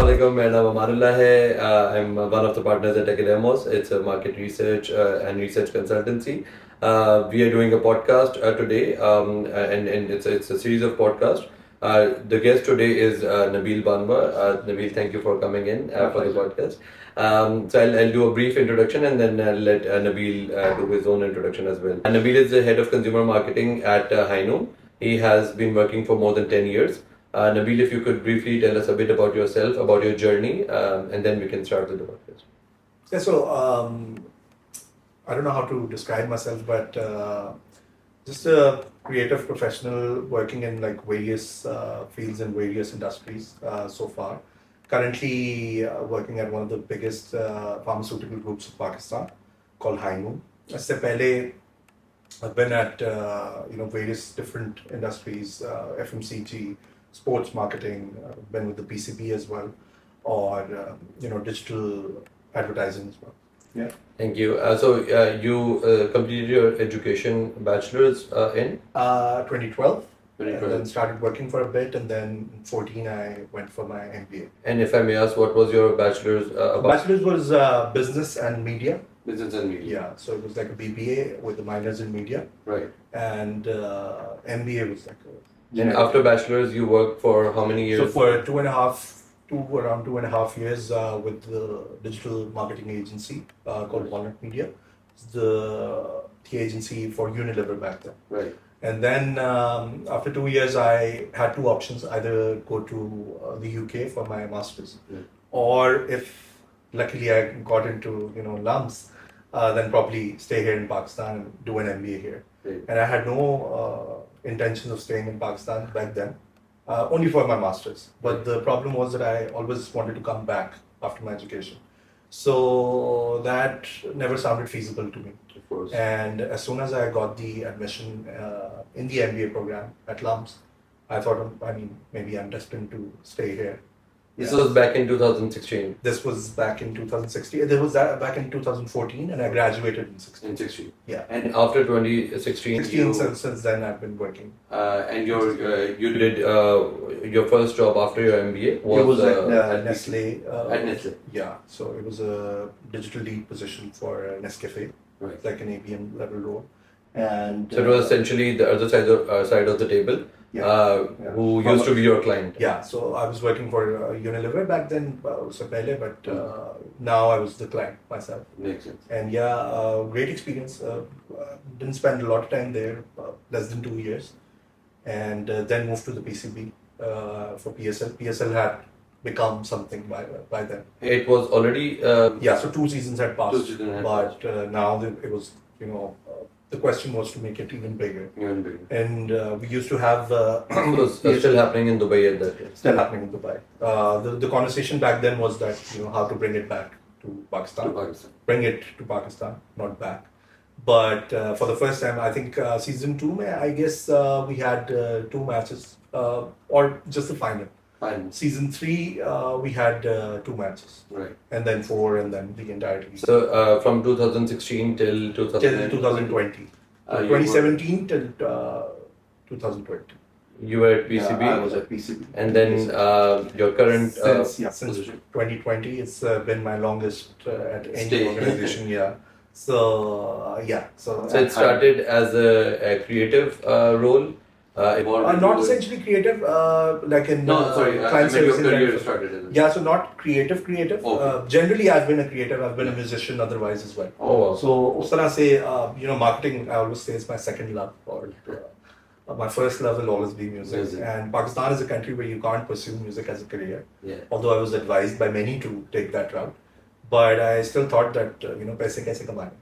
Assalamualaikum, my name is Amanullah hai. I'm one of the partners at Akademos. It's a market research and research consultancy. We are doing a podcast today, and it's a series of podcasts. The guest today is Nabeel Banwa. Nabeel, thank you for coming in for the podcast. So I'll do a brief introduction and then I'll let Nabeel do his own introduction as well. Nabeel is the head of consumer marketing at Highnoon. He has been working for more than 10 years. Nabeel, if you could briefly tell us a bit about yourself, about your journey, and then we can start with the podcast. Yeah, so I don't know how to describe myself, but just a creative professional working in like various fields and various industries so far. Currently working at one of the biggest pharmaceutical groups of Pakistan called Highnoon. Usse pehle, I've been at various different industries, FMCG, sports marketing, been with the PCB as well, or digital advertising as well. Yeah. Thank you. So you completed your education bachelor's in 2012. 2012. And then started working for a bit, and then in 2014 I went for my MBA. And if I may ask, what was your bachelor's about? Bachelor's was business and media. Business and media. Yeah, so it was like a BBA with the minors in media. Right. And MBA was like a... And after bachelor's, you worked for how many years? So for around 2.5 years with the digital marketing agency called Walnut Media. It's the agency for Unilever back then. Right. And then after 2 years, I had two options: either go to the UK for my masters, or if luckily I got into LUMS, then probably stay here in Pakistan and do an MBA here. Right. And I had no intentions of staying in Pakistan back then, only for my masters. But the problem was that I always wanted to come back after my education. So that never sounded feasible to me. Of course. And as soon as I got the admission in the MBA program at LUMS, I thought, maybe I'm destined to stay here. This was back in 2016. This was back in 2016. There was that back in 2014, and I graduated in 16. In 16. Yeah. And after 2016, Since then I've been working. And you did your first job after your MBA was it was at Nestle. at Nestle. Yeah. So it was a digital lead position for Nescafe, Right. like an ABM level role. And So it was essentially the other side of the table, who used to be your client. Yeah, so I was working for Unilever back then, but now I was the client myself. Makes sense. And great experience. Didn't spend a lot of time there, less than 2 years, and then moved to the PCB for PSL. PSL had become something by then. It was already So 2 seasons had passed, 2 seasons had but now it was the question was to make it even bigger. even bigger. And we used to have It was still happening in Dubai at that time. still happening in Dubai. The conversation back then was that how to bring it back to Pakistan. Bring it to Pakistan, not back. But for the first time, I think season 2, I guess we had 2 matches, or just the final. Fine. Season 3, we had 2 matches. Right. And then 4, and then the entirety. So from 2016 till 2020. 2017 till 2020. You were at PCB. Yeah, I was at PCB. And then your current Since position. 2020, it's been my longest at any Stay. organization. Yeah. So So it started as a creative role. Not essentially creative, like in client Your service. career started as a... Yeah, so not creative. Okay. Generally, I've been a creative. I've been a musician otherwise as well. Oh, wow. So, us tarah se, marketing, I always say, is my second love. Or my first love will always be music. And Pakistan is a country where you can't pursue music as a career. Yeah. Although I was advised by many to take that route. But I still thought that, paise kaise kamane.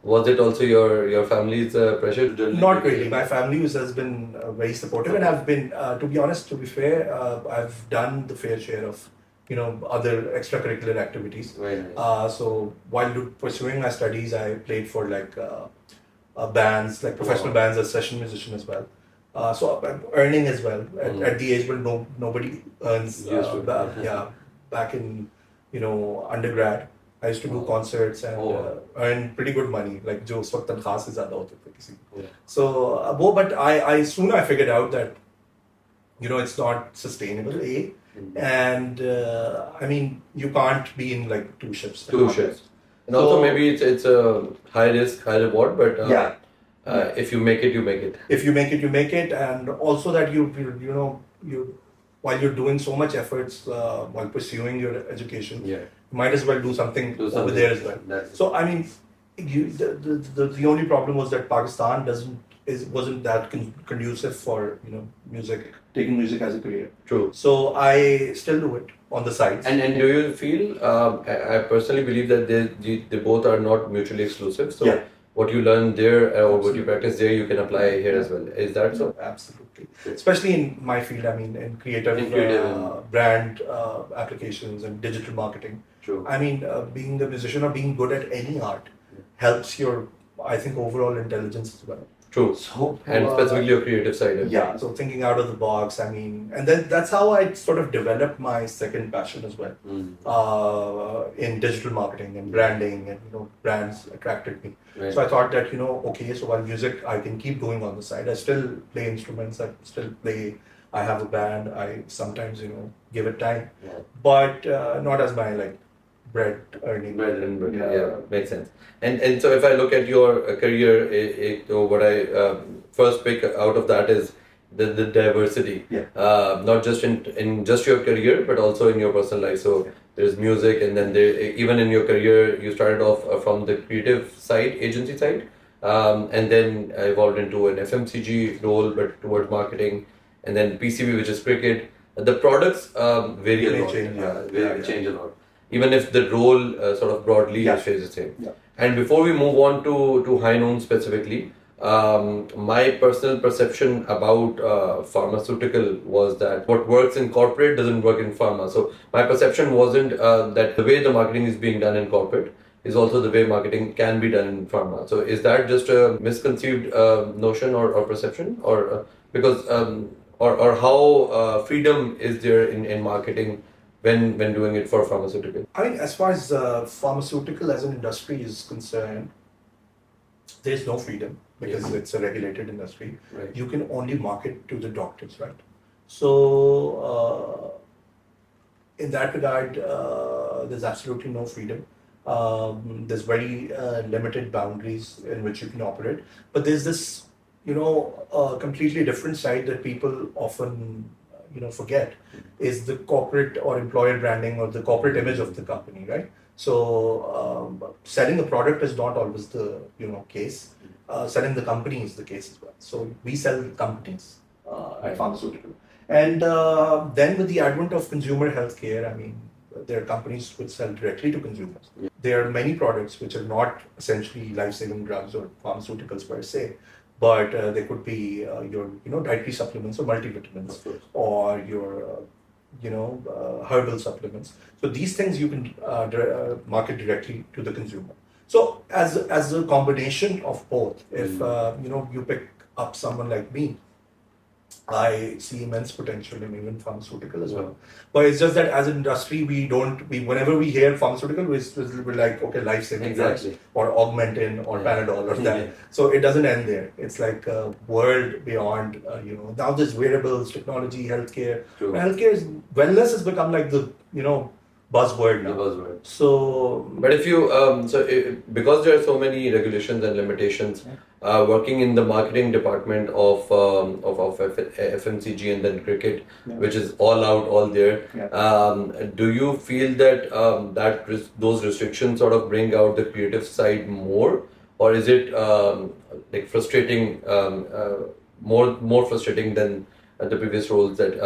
Was it also your family's pressure? Not really. My family has been very supportive, and I've been, to be honest, to be fair, I've done the fair share of, other extracurricular activities. Very nice. So while pursuing my studies, I played for like bands, like professional bands as session musician as well. So I'm earning as well at the age when nobody earns. Back in undergrad, I used to do concerts and earn pretty good money, like jo us waqt tankhwaah se zyada hote the kisi. So but I soon I figured out that it's not sustainable. And I mean, you can't be in like two ships. Two shifts. And also maybe it's a high risk, high reward, but if you make it, you make it. If you make it, you make it, and also that you know you while you're doing so much efforts while pursuing your education, you might as well do something over there as well. So I mean, the only problem was that Pakistan wasn't that conducive for taking music as a career. True. So I still do it on the side. And do you feel? I personally believe that they both are not mutually exclusive. So what you learn there or what you practice there, you can apply here as well. Is that so? Absolutely. Especially in my field, I mean, in creative brand applications and digital marketing. True. I mean, being a musician or being good at any art helps your, I think, overall intelligence as well. True. So, and specifically your creative side. Yeah. So thinking out of the box, I mean, and then that's how I sort of developed my second passion as well, in digital marketing and branding, and brands attracted me. Right. So I thought that okay, so while music I can keep doing on the side, I still play instruments, I still play. I have a band. I sometimes give it time, but not as my like bread earning. Bread and bread. Yeah, makes sense. And so if I look at your career, what I first pick out of that is the diversity. Not just in just your career, but also in your personal life. So there's music, and then even in your career, you started off from the creative side, agency side, and then evolved into an FMCG role, but towards marketing, and then PCB, which is cricket. The products vary a lot. Change a lot. Even if the role sort of broadly stays the same. And before we move on to Highnoon specifically, my personal perception about pharmaceutical was that what works in corporate doesn't work in pharma. So my perception wasn't that the way the marketing is being done in corporate is also the way marketing can be done in pharma. So is that just a misconceived notion or perception, or because or how freedom is there in marketing when doing it for pharmaceutical? I mean, as far as pharmaceutical as an industry is concerned, there's no freedom because it's a regulated industry. Right. You can only market to the doctors, right? So in that regard, there's absolutely no freedom. There's very limited boundaries in which you can operate. But there's this, completely different side that people often forget, is the corporate or employer branding or the corporate image of the company, right? So selling a product is not always the case. Selling the company is the case as well. So we sell companies at pharmaceutical, and then with the advent of consumer healthcare, I mean, there are companies which sell directly to consumers. There are many products which are not essentially life-saving drugs or pharmaceuticals per se, but they could be your dietary supplements or multivitamins, or your herbal supplements. So these things you can market directly to the consumer. So as a combination of both, if you pick up someone like me, I see immense potential in even pharmaceutical as well. But it's just that as an industry, whenever we hear pharmaceutical, we're like, okay, life-saving drugs or Augmentin or Panadol or that. So it doesn't end there. It's like a world beyond, now there's wearables, technology, healthcare. Wellness has become like the, buzzword now. The buzzword. So, but if you because there are so many regulations and limitations, working in the marketing department of FMCG and then cricket, which is all out, all there, do you feel that those restrictions sort of bring out the creative side more, or is it like frustrating, more frustrating than the previous roles, that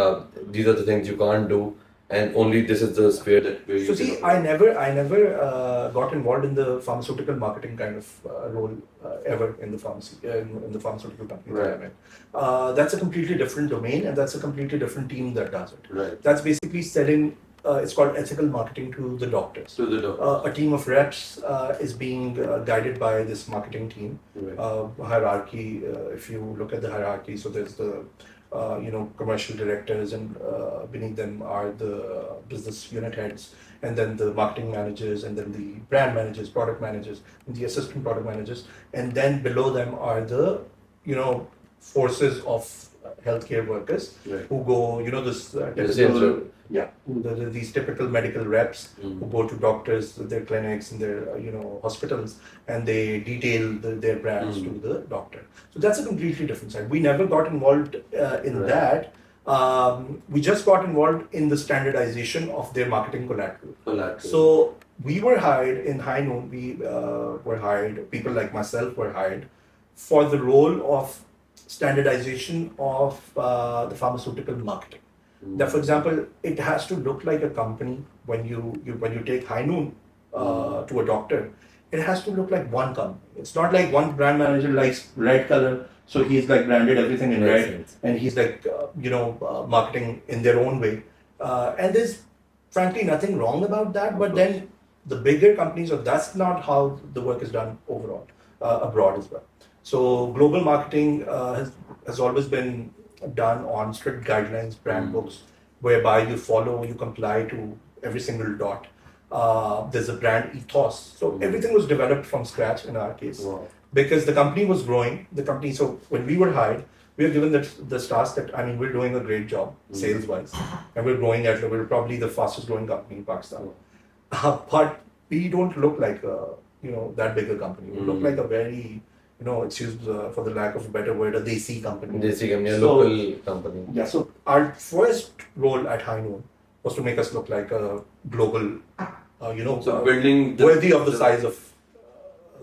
these are the things you can't do, and only this is the sphere that where you so see, I never got involved in the pharmaceutical marketing kind of role ever in the in the pharmaceutical company that I'm in. That's a completely different domain, and that's a completely different team that does it. Right. That's basically selling. It's called ethical marketing to the doctors. To the doctors. A team of reps is being guided by this marketing team. Hierarchy. If you look at the hierarchy, so there's the commercial directors, and beneath them are the business unit heads, and then the marketing managers, and then the brand managers, product managers, and the assistant product managers, and then below them are the forces of healthcare workers Right. who go, you know, this The sales typical, rep. yeah, these typical medical reps who go to doctors, their clinics, and their hospitals, and they detail their brands to the doctor. So that's a completely different side. We never got involved in Right. that. We just got involved in the standardization of their marketing collateral. So we were hired in Highnoon. We were hired. People like myself were hired for the role of standardization of the pharmaceutical marketing. That, for example, it has to look like a company when you take Highnoon to a doctor. It has to look like one company. It's not like one brand manager likes red color, so he's like branded everything in red, and he's like marketing in their own way. And there's frankly nothing wrong about that. But then the bigger companies, or that's not how the work is done overall abroad as well. So global marketing has always been done on strict guidelines, brand books, whereby you comply to every single dot. There's a brand ethos. So everything was developed from scratch in our case. Wow. Because the company was growing. So when we were hired, we were given this task that, I mean, we're doing a great job sales wise, and we're growing we're probably the fastest growing company in Pakistan. But we don't look like that big a company. We look like a very, excuse for the lack of a better word, a desi company. Desi company, a So- local company. Yeah, so our first role at Highnoon was to make us look like a global, So building worthy of the size of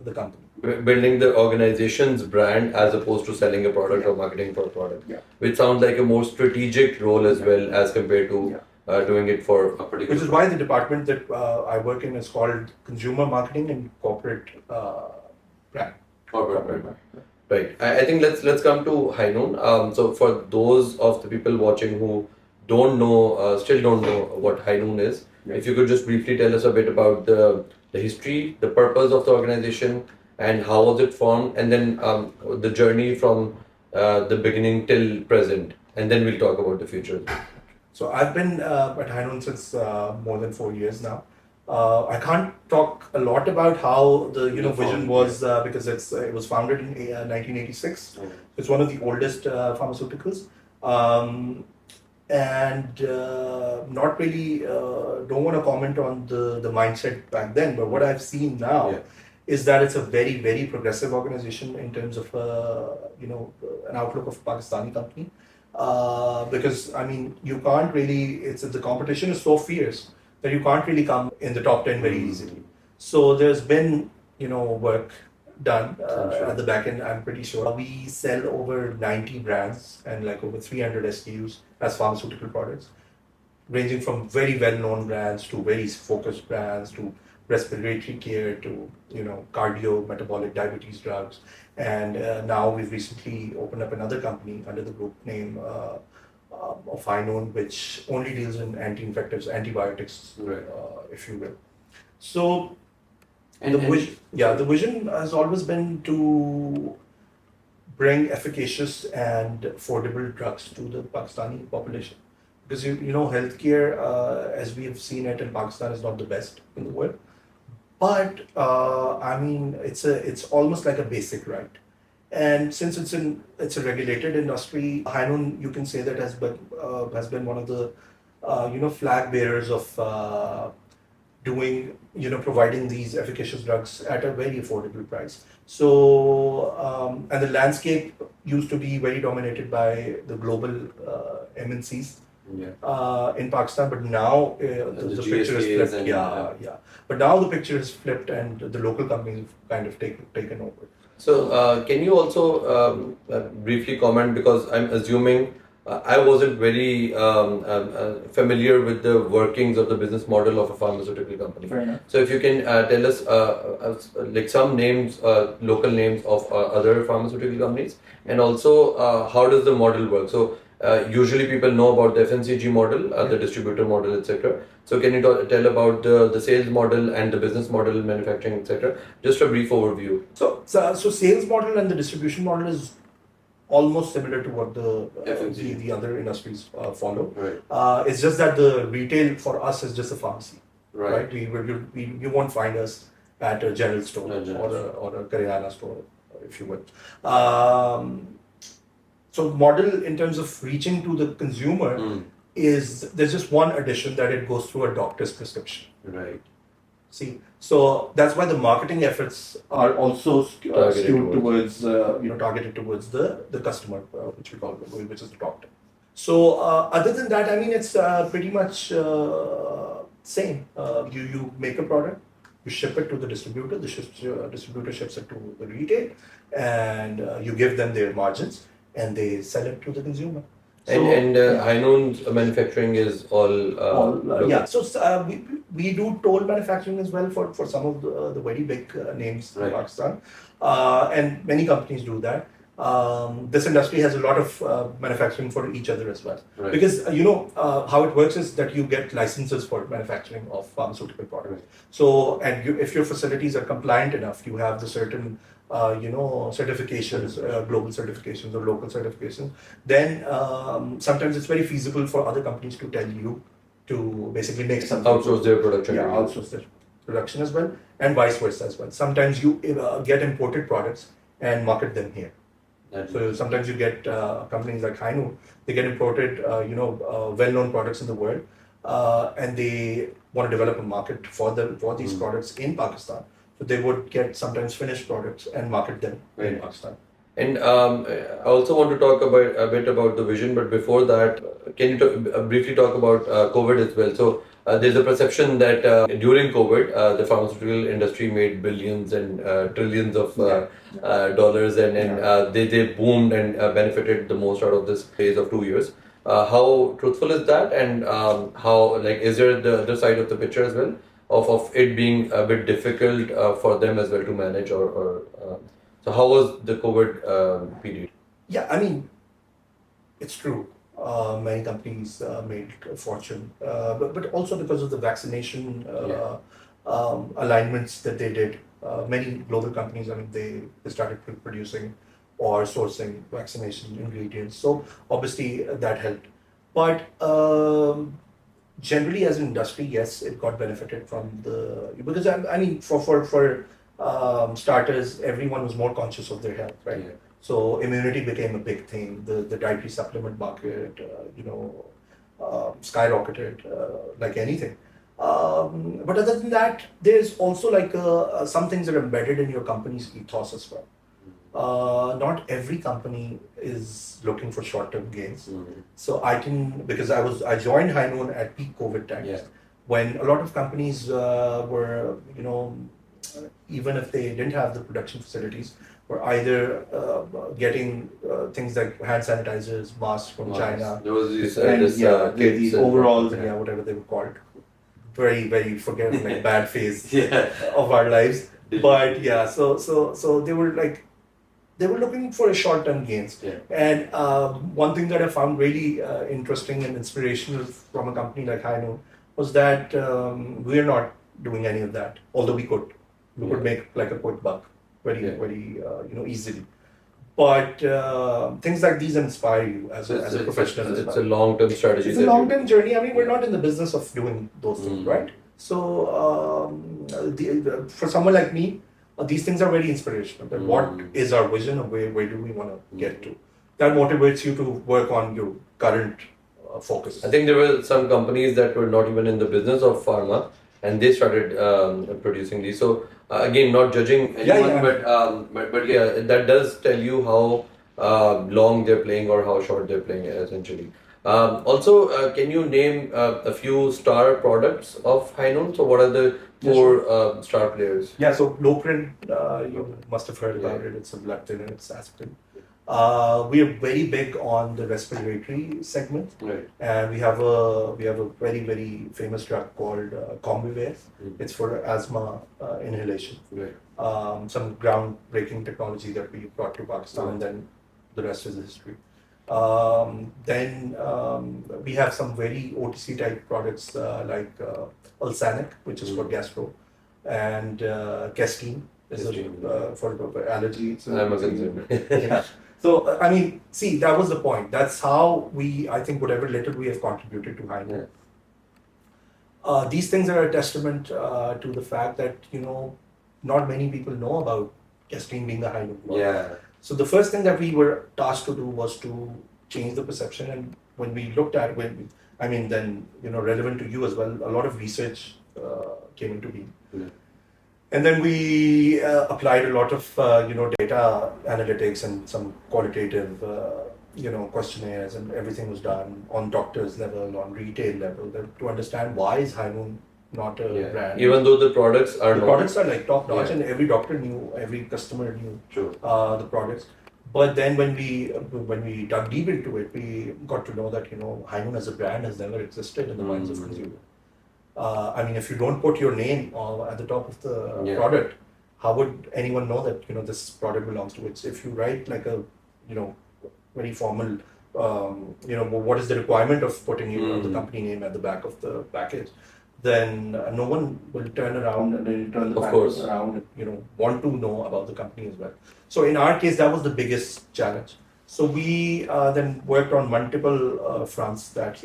the company. building the organization's brand as opposed to selling a product or marketing for a product, Yeah. which sounds like a more strategic role as well as compared to doing it for a particular. Which is why the department that I work in is called Consumer Marketing and Corporate Brand. Corporate brand. Right. I think let's come to Highnoon. So for those of the people watching who still don't know what Highnoon is, if you could just briefly tell us a bit about the history, the purpose of the organization, and how was it formed, and then the journey from the beginning till present, and then we'll talk about the future. So I've been at Highnoon since more than 4 years now. I can't talk a lot about how the vision was because it was founded in 1986. It's one of the oldest pharmaceuticals, and not really don't want to comment on the mindset back then. But what I've seen now is that it's a very, very progressive organization in terms of an outlook of Pakistani company. Because I mean, you can't really. The competition is so fierce that you can't really come in the top 10 very easily. So there's been work done at the back end. I'm pretty sure we sell over 90 brands and like over 300 SKUs as pharmaceutical products, ranging from very well-known brands to very focused brands to respiratory care to cardio, metabolic, diabetes drugs. And now we've recently opened up another company under the group name of Highnoon, which only deals in anti-infectives, antibiotics, if you will. So the vision has always been to bring efficacious and affordable drugs to the Pakistani population. Because healthcare, as we have seen it in Pakistan, is not the best in the world. But I mean, it's almost like a basic right. And since it's a regulated industry, Highnoon, you can say that has been one of the flag bearers of providing these efficacious drugs at a very affordable price. So and the landscape used to be very dominated by the global MNCs. In Pakistan, but now the picture is flipped. But now the picture is flipped, and the local companies have kind of taken over. So can you also briefly comment, because I'm assuming I wasn't very familiar with the workings of the business model of a pharmaceutical company. Fair enough. So if you can tell us like some names, local names of other pharmaceutical companies, and also how does the model work? So usually people know about the FMCG model, the distributor model, etc. So can you tell about the sales model and the business model, manufacturing, etc. Just a brief overview. So sales model and the distribution model is almost similar to what the other industries follow. Right. It's just that the retail for us is just a pharmacy. Right. You won't find us at a general store or a Karyana store, if you will. So model in terms of reaching to the consumer is there's just one addition that it goes through a doctor's prescription. Right. See, so that's why the marketing efforts are also skewed towards targeted towards the customer, which we call which is the doctor. So other than that, I mean, it's pretty much same. You make a product, you ship it to the distributor. The distributor ships it to the retail, and you give them their margins, and they sell it to the consumer. So, and Highnoon's manufacturing is all local. yeah. So we do toll manufacturing as well for some of the very big names in Pakistan, and many companies do that. This industry has a lot of manufacturing for each other as well, because how it works is that you get licenses for manufacturing of pharmaceutical products. So, and if your facilities are compliant enough, you have the certain certifications, global certifications or local certifications, then sometimes it's very feasible for other companies to tell you to basically make something. Outsource their production. Yeah, outsource their production as well, and vice versa as well. Sometimes you get imported products and market them here. So sometimes you get companies like Highnoon, they get imported, well-known products in the world, and they want to develop a market for these products in Pakistan. So they would get sometimes finished products and market them in Pakistan. And I also want to talk a bit about the vision, but before that, can you briefly talk about COVID as well? So there's a perception that during COVID, the pharmaceutical industry made billions and trillions of dollars, and they boomed and benefited the most out of this phase of 2 years. How truthful is that, and how is there the other side of the picture as well of it being a bit difficult for them as well to manage, or so how was the COVID period? Yeah, I mean, it's true. Many companies made a fortune, but also because of the vaccination alignments that they did. Many global companies, I mean, they started producing or sourcing vaccination ingredients. So obviously that helped. But generally, as an industry, yes, it got benefited from because I mean, for starters, everyone was more conscious of their health, right? Yeah. So immunity became a big thing. The dietary supplement market, skyrocketed like anything. But other than that, there's also some things that are embedded in your company's ethos as well. Not every company is looking for short-term gains. So because I joined Highnoon at peak COVID times, when a lot of companies were, even if they didn't have the production facilities, were either getting things like hand sanitizers, masks from China. There was these these overalls, whatever they were called. Very, very forgettable, bad phase of our lives. But so they were looking for a short-term gains. And one thing that I found really interesting and inspirational from a company like Highnoon was that we're not doing any of that, although we could. We could make a quick buck very easily. But things like these inspire you as a professional. It's a long-term strategy. It's a long-term journey. I mean, we're not in the business of doing those things, right? So for someone like me, these things are very inspirational. That what is our vision, and where do we want to get to? That motivates you to work on your current focus. I think there were some companies that were not even in the business of pharma, and they started producing these. So again, not judging anyone, but that does tell you how long they're playing or how short they're playing, essentially. Also, can you name a few star products of Highnoon? So what are the four star players? Yeah, so Loprin, you must have heard about it. It's a blood thinner, it's aspirin. We are very big on the respiratory segment, and we have a very, very famous drug called Combivir. It's for asthma inhalation. Some groundbreaking technology that we brought to Pakistan, and then the rest is history. Then we have some very OTC type products like Ulsanic, which is for gastro, and Kestine is for allergies. I'm a consumer. So, I mean, see, that was the point. That's how I think whatever little we have contributed to Highnoon. These things are a testament to the fact that, not many people know about Kestine being a Highnoon product. So the first thing that we were tasked to do was to change the perception. And when we looked at then relevant to you as well, a lot of research came into being. Yeah. And then we applied a lot of data analytics and some qualitative questionnaires, and everything was done on doctors level, on retail level, to understand why is Highnoon not a brand. Even though the products are products are like top notch, and every doctor knew, every customer knew the products. But then when we dug deep into it, we got to know that Highnoon as a brand has never existed in the minds of consumers. If you don't put your name at the top of the product, how would anyone know that this product belongs to it? So if you write like a very formal, what is the requirement of putting the company name at the back of the package, then no one will turn around and then turn the package around and want to know about the company as well. So in our case, that was the biggest challenge. So we then worked on multiple fronts that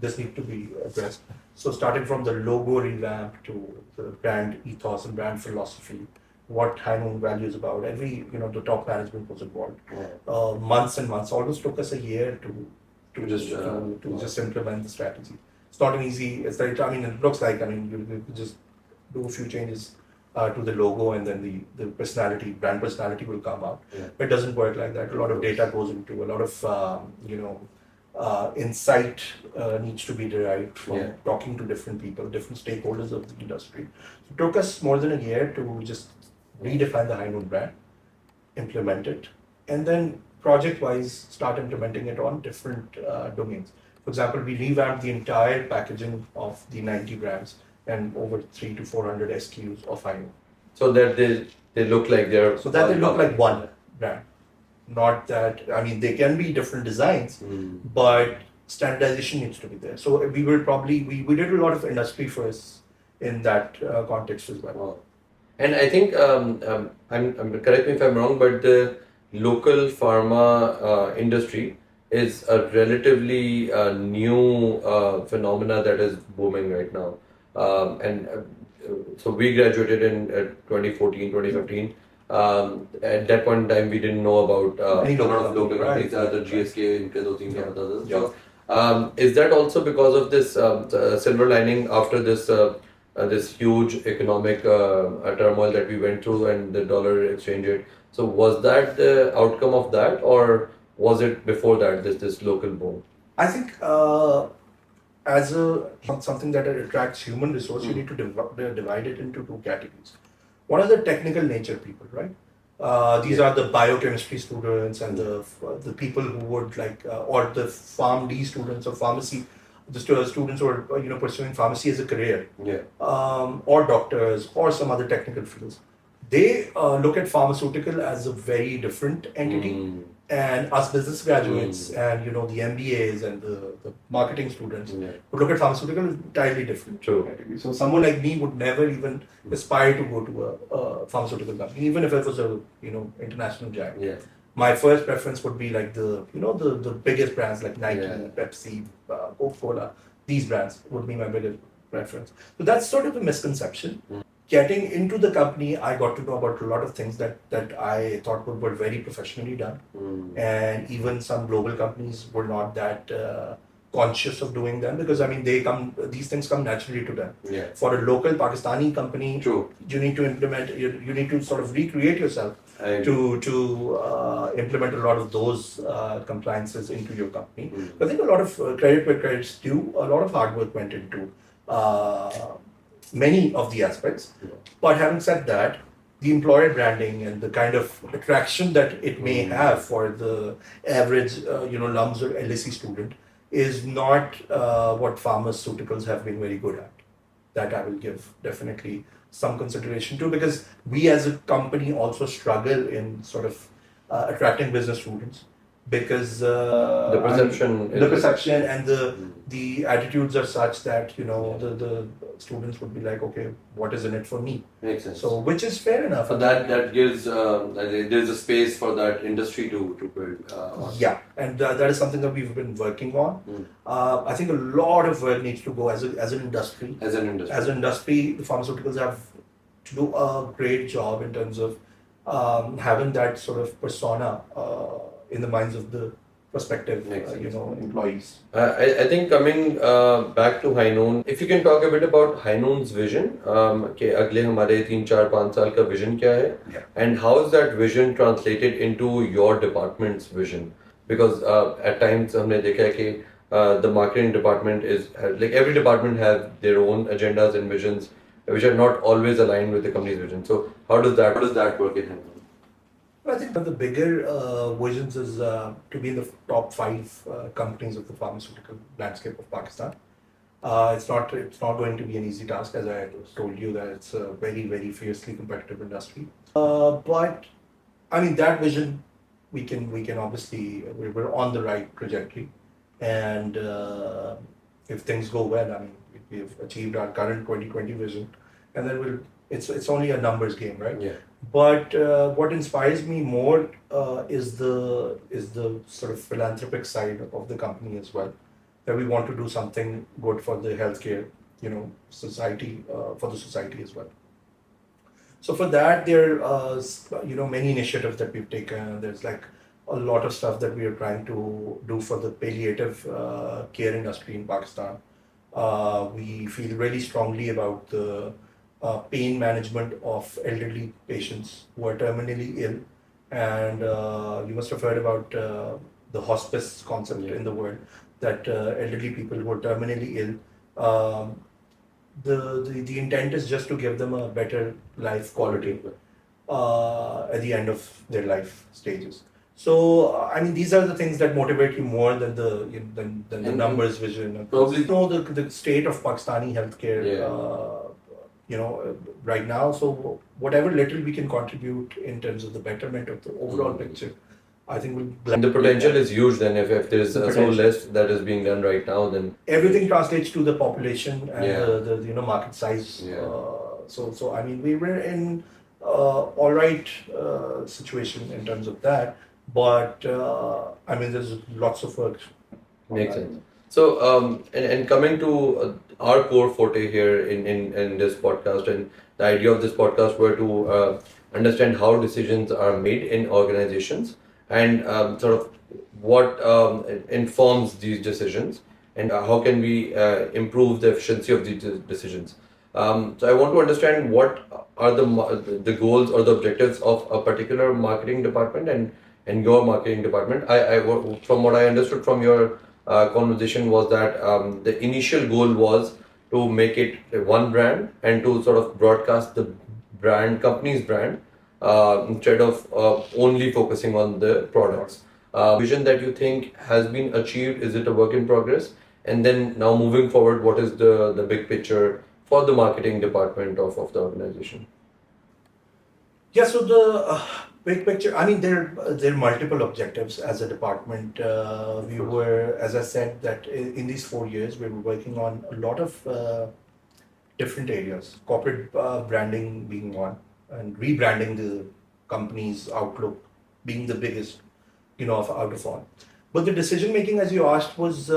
this need to be addressed. So starting from the logo revamp to the brand ethos and brand philosophy, what Highnoon value is about. Every the top management was involved. Months and months. Almost took us a year to just implement the strategy. It's not an easy. It's like it looks like you just do a few changes to the logo, and then the personality, brand personality will come out. But it doesn't work like that. A lot of data goes into, a lot of insight needs to be derived from talking to different people, different stakeholders of the industry. So it took us more than a year to just redefine the Highnoon brand, implement it, and then project-wise start implementing it on different domains. For example, we revamped the entire packaging of the 90 brands and over 300 to 400 SKUs of Highnoon. So that they look like they're... So that they look like one brand. Not that, they can be different designs, but standardization needs to be there. So we did a lot of industry first in that context as well. Wow. And I think, correct me if I'm wrong, but the local pharma industry is a relatively new phenomena that is booming right now. So we graduated in 2014, 2015. At that point in time, we didn't know about a lot of local companies, the GSK, others. So, is that also because of this silver lining after this huge economic turmoil that we went through and the dollar exchange rate? So was that the outcome of that, or was it before that, this local boom? I think as something that attracts human resource, you need to divide it into two categories. One are the technical nature people, right? These are the biochemistry students and the people who would or the PharmD students or pharmacy, the students who are pursuing pharmacy as a career, or doctors or some other technical fields. They look at pharmaceutical as a very different entity, and us business graduates and the MBAs and the marketing students would look at pharmaceutical entirely different. True. So someone like me would never even aspire to go to a pharmaceutical company, even if it was a international giant. My first preference would be like the biggest brands like Nike, Pepsi, Coca-Cola. These brands would be my biggest preference. So that's sort of a misconception. Getting into the company, I got to know about a lot of things that I thought were very professionally done. And even some global companies were not that conscious of doing them, because these things come naturally to them. For a local Pakistani company, you need to implement, you need to sort of recreate yourself to implement a lot of those compliances into your company. I think a lot of credit where credit's due, a lot of hard work went into many of the aspects. But having said that, the employer branding and the kind of attraction that it may have for the average LUMS or LSE student is not what pharmaceuticals have been very good at. That I will give definitely some consideration to, because we as a company also struggle in sort of attracting business students, because the perception and the attitudes are such that the students would be like, okay, what is in it for me? Makes sense. So which is fair enough. So that gives there's a space for that industry to build. And that is something that we've been working on. I think a lot of work needs to go as an industry. As an industry, the pharmaceuticals have to do a great job in terms of having that sort of persona in the minds of the prospective, Makes sense. employees. I think coming back to Highnoon, if you can talk a bit about Highnoon's vision, कि अगले हमारे 3 4 5 साल का vision क्या है, Yeah. and how is that vision translated into your department's vision? Because at times हमने देखा है कि the marketing department like every department have their own agendas and visions which are not always aligned with the company's vision. So how does that work in Highnoon? I think one of the bigger visions is to be in the top 5 companies of the pharmaceutical landscape of Pakistan. It's not going to be an easy task, as I told you that it's a very fiercely competitive industry. But I mean that vision, we can obviously we're on the right trajectory, and if things go well, I mean we've achieved our current 2020 vision, and then it's only a numbers game, right? Yeah. But what inspires me more is the sort of philanthropic side of the company as well. That we want to do something good for the healthcare, society, for the society as well. So for that, there are many initiatives that we've taken. There's like a lot of stuff that we are trying to do for the palliative care industry in Pakistan. We feel really strongly about the pain management of elderly patients who are terminally ill, and you must have heard about the hospice concept in the world, that elderly people who are terminally ill. The intent is just to give them a better life quality at the end of their life stages. So I mean, these are the things that motivate you more than than the And- numbers vision. Probably- the state of Pakistani healthcare. Yeah. Right now. So whatever little we can contribute in terms of the betterment of the overall picture, I think we'll. And the potential is huge then if there's The so potential. less that is being done right now, then Everything translates to the population and Yeah. the market size. Yeah. So I mean we were in all right situation in terms of that, but I mean there's lots of work. on makes that. sense. So and coming to our core forte here in this podcast, and the idea of this podcast were to understand how decisions are made in organizations, and sort of what informs these decisions, and how can we improve the efficiency of these decisions. So I want to understand what are the goals or the objectives of a particular marketing department and your marketing department. From what I understood from your conversation was that the initial goal was to make it one brand and to sort of broadcast the company's brand, instead of only focusing on the products. Vision that you think has been achieved, is it a work in progress? And then now moving forward, what is the big picture for the marketing department of the organization? Yeah, so the big picture, I mean, there are multiple objectives as a department. We were, as I said, that in these 4 years, we were working on a lot of different areas, corporate branding being one, and rebranding the company's outlook being the biggest, out of all. But the decision making, as you asked, was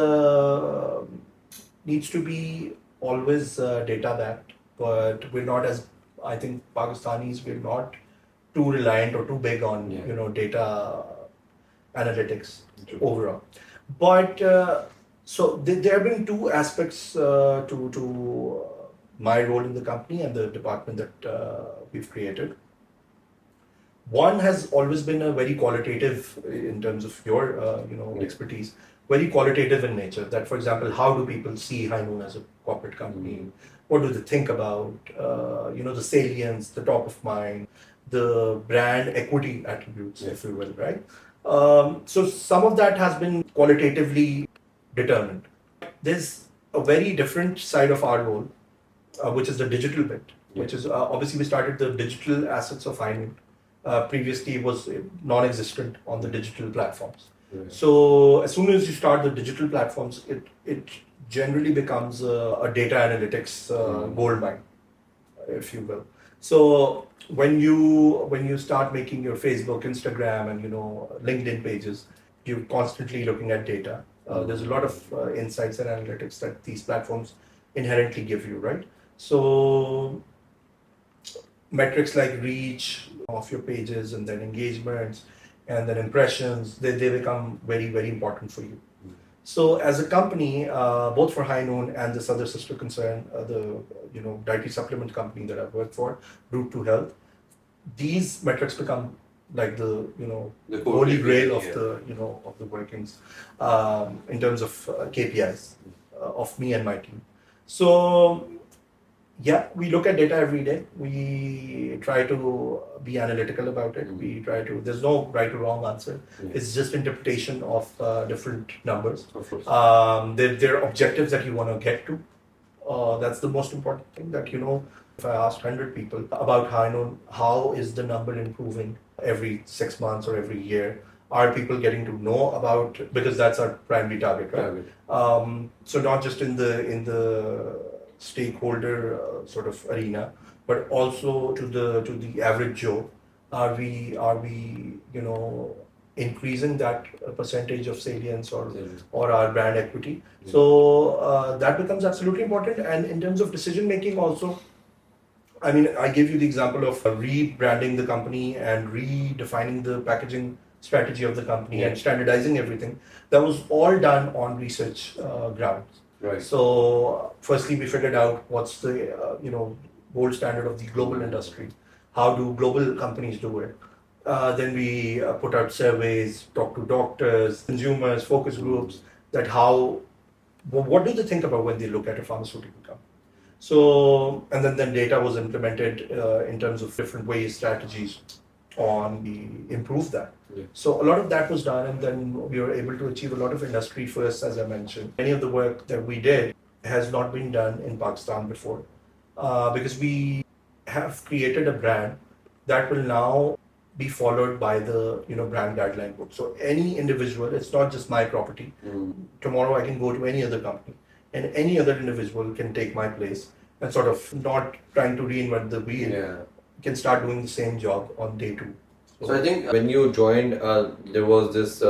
needs to be always data backed. But we're not, as I think Pakistanis, we're not too reliant or too big on Yeah. Data analytics True. overall. But so there have been two aspects to my role in the company and the department that we've created. One has always been a very qualitative in terms of your expertise, very qualitative in nature. That, for example, how do people see Highnoon as a corporate company? What do they think about? The salience, the top of mind, the brand equity attributes, if you will, right? So some of that has been qualitatively determined. There's a very different side of our role, which is the digital bit, which is obviously we started the digital assets of Highnoon. Previously was non-existent on the digital platforms. Right. So as soon as you start the digital platforms, it generally becomes a data analytics gold mine, if you will. So when you start making your Facebook, Instagram, and LinkedIn pages, you're constantly looking at data. There's a lot of insights and analytics that these platforms inherently give you, right? So metrics like reach of your pages and then engagements and then impressions, they become very, very important for you. So as a company, both for Highnoon and this other sister concern, the dietary supplement company that I've worked for, Route to Health, these metrics become like the The holy grail of yeah. the workings in terms of KPIs of me and my team. So yeah, we look at data every day. We try to be analytical about it. We try to. There's no right or wrong answer. It's just interpretation of different numbers. Of course. There are objectives that you want to get to. That's the most important thing. That if I asked 100 people about how is the number improving every 6 months or every year? Are people getting to know about, because that's our primary target, right? So not just in the stakeholder sort of arena, but also to the average Joe. Are we increasing that percentage of salience or our brand equity? So that becomes absolutely important. And in terms of decision making also, I mean, I gave you the example of rebranding the company and redefining the packaging strategy of the company and standardizing everything. That was all done on research grounds. Right. So, firstly, we figured out what's the gold standard of the global industry. How do global companies do it? Then we put out surveys, talk to doctors, consumers, focus groups. That what do they think about when they look at a pharmaceutical company? So, and then data was implemented in terms of different ways, strategies on the improve that. So a lot of that was done, and then we were able to achieve a lot of industry firsts, as I mentioned. Many of the work that we did has not been done in Pakistan before, because we have created a brand that will now be followed by the brand guideline book. So any individual, it's not just my property. Tomorrow I can go to any other company, and any other individual can take my place and sort of not trying to reinvent the wheel. Can start doing the same job on day two. So I think when you joined, there was this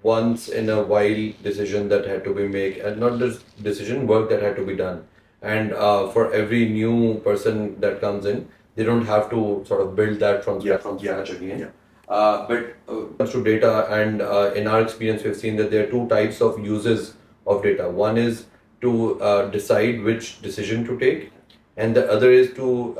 once in a while decision that had to be made, and not just decision, work that had to be done. And for every new person that comes in, they don't have to sort of build that from scratch again. But when it comes to data, and in our experience, we've seen that there are two types of uses of data. One is to decide which decision to take, and the other is to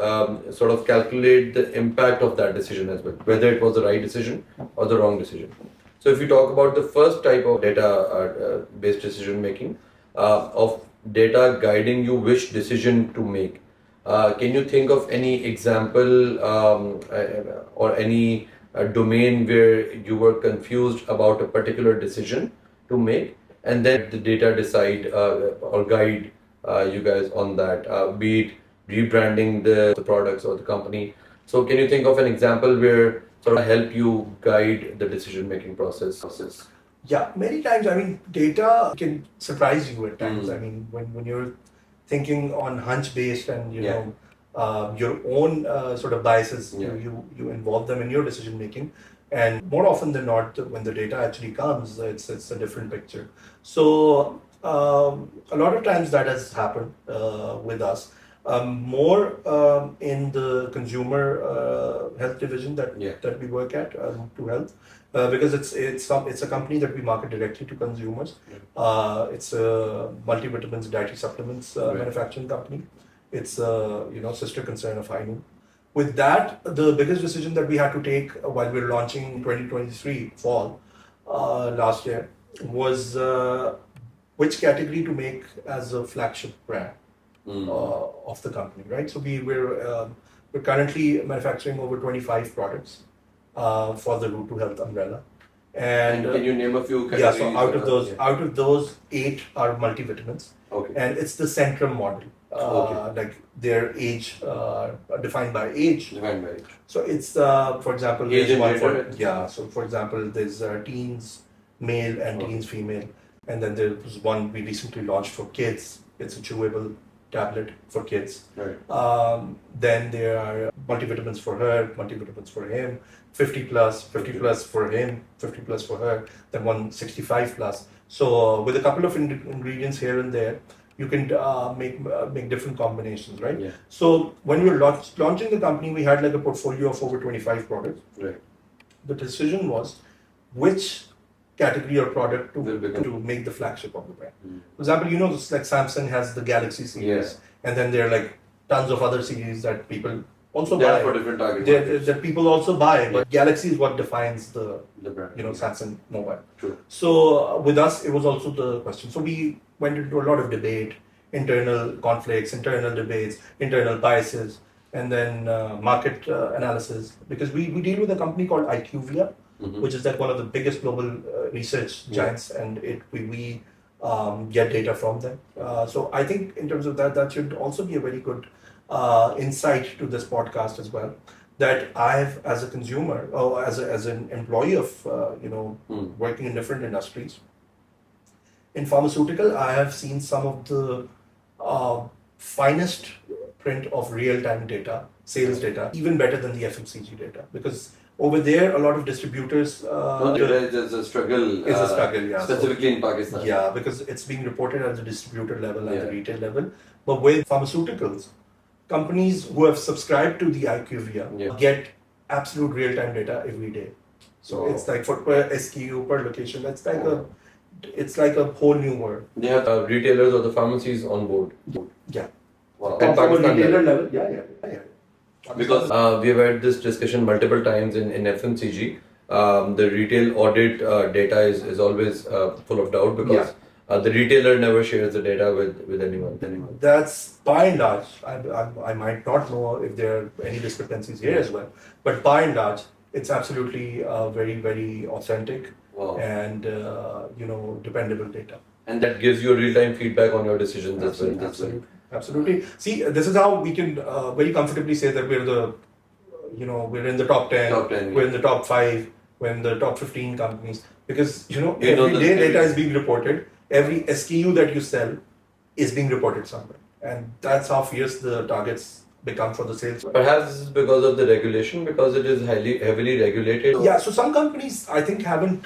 sort of calculate the impact of that decision as well, whether it was the right decision or the wrong decision. So if you talk about the first type of data based decision making, of data guiding you which decision to make, can you think of any example or any domain where you were confused about a particular decision to make, and then the data decide or guide you guys on that, be it rebranding the products or the company? So can you think of an example where sort of help you guide the decision making process? Yeah, many times. I mean, data can surprise you at times. I mean, when you're thinking on hunch based and your own sort of biases, you involve them in your decision making, and more often than not, when the data actually comes, it's a different picture. So a lot of times that has happened with us. More in the consumer health division that we work at, to health, because it's a company that we market directly to consumers. It's a multivitamins dietary supplements manufacturing company. It's a sister concern of Highnoon. With that, the biggest decision that we had to take while we were launching 2023 fall last year was which category to make as a flagship brand of the company, right? So we're currently manufacturing over 25 products for the Route to Health umbrella. And can you name a few categories? Yeah, so out of those 8 are multivitamins. Okay. And it's the Centrum model. Like their age, defined by age. Defined by age. So it's, for example, age and one gender. So for example, there's teens male and teens female. And then there was one we recently launched for kids. It's a chewable tablet for kids. Right. Then there are multivitamins for her, multivitamins for him, 50 plus for him, 50 plus for her, then 165 plus. So with a couple of ingredients here and there, you can make different combinations, right? Yeah. So when we were launching the company, we had like a portfolio of over 25 products. Right. The decision was which category or product Will become- to make the flagship of the brand. For example, like Samsung has the Galaxy series, and then there are like tons of other series that people also They are buy. for different target markets. That people also buy, but Galaxy is what defines the brand. Samsung mobile. True. So with us, it was also the question. So we went into a lot of debate, internal conflicts, internal debates, internal biases, and then market analysis. Because we deal with a company called IQVIA, which is like one of the biggest global research giants, and we get data from them. So I think in terms of that should also be a very good insight to this podcast as well. That I've, as a consumer or as an employee of working in different industries, in pharmaceutical, I have seen some of the finest print of real-time data, sales data, even better than the FMCG data, because over there, a lot of distributors. There's a struggle. It's a struggle, yeah. Specifically in Pakistan. Yeah, because it's being reported at the distributor level and the retail level. But with pharmaceuticals, companies who have subscribed to the IQVIA get absolute real-time data every day. So it's like for per SKU, per location. It's like a whole new world. They have retailers or the pharmacies on board. Yeah. Wow. And from a retailer level, yeah. Because we have had this discussion multiple times in FMCG. The retail audit data is always full of doubt because the retailer never shares the data with anyone. That's by and large. I might not know if there are any discrepancies here as well, but by and large, it's absolutely very, very authentic and dependable data. And that gives you real-time feedback on your decisions as well. Absolutely. See, this is how we can very comfortably say that we're in the top 10, we're in the top 5, we're in the top 15 companies, because every day data is being reported. Every SKU that you sell is being reported somewhere, and that's how fierce the targets become for the sales. Perhaps this is because of the regulation, because it is heavily regulated. Yeah, so some companies I think haven't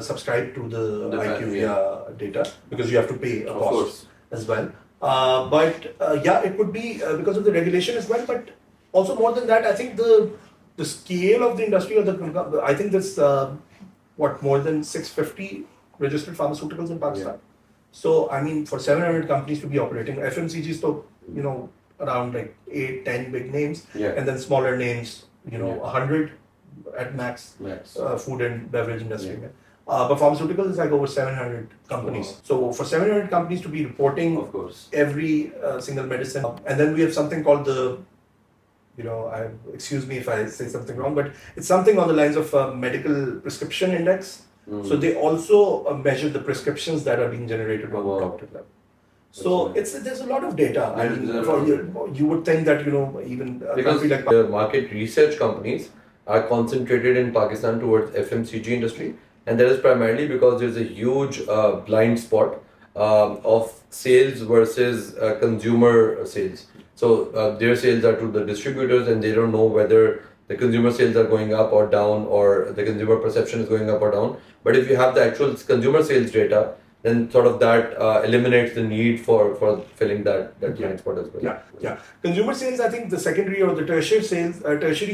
subscribed to the IQVIA data because you have to pay a cost as well. But it could be because of the regulation as well. But also more than that, I think the scale of the industry, or I think there's more than 650 registered pharmaceuticals in Pakistan. So I mean, for 700 companies to be operating, FMCG is around like 8-10 big names, and then smaller names, 100 at max. Food and beverage industry. But pharmaceutical is like over 700 companies. Wow. So for 700 companies to be reporting every single medicine, and then we have something called excuse me if I say something wrong, but it's something on the lines of medical prescription index. So they also measure the prescriptions that are being generated on the doctor level. So there's a lot of data. I mean, you would think that even because the market research companies are concentrated in Pakistan towards FMCG industry, and that is primarily because there's a huge blind spot of sales versus consumer sales. So their sales are to the distributors, and they don't know whether the consumer sales are going up or down, or the consumer perception is going up or down. But if you have the actual consumer sales data, then sort of that eliminates the need for filling that blind spot as well. Yeah. Consumer sales, I think the secondary or the tertiary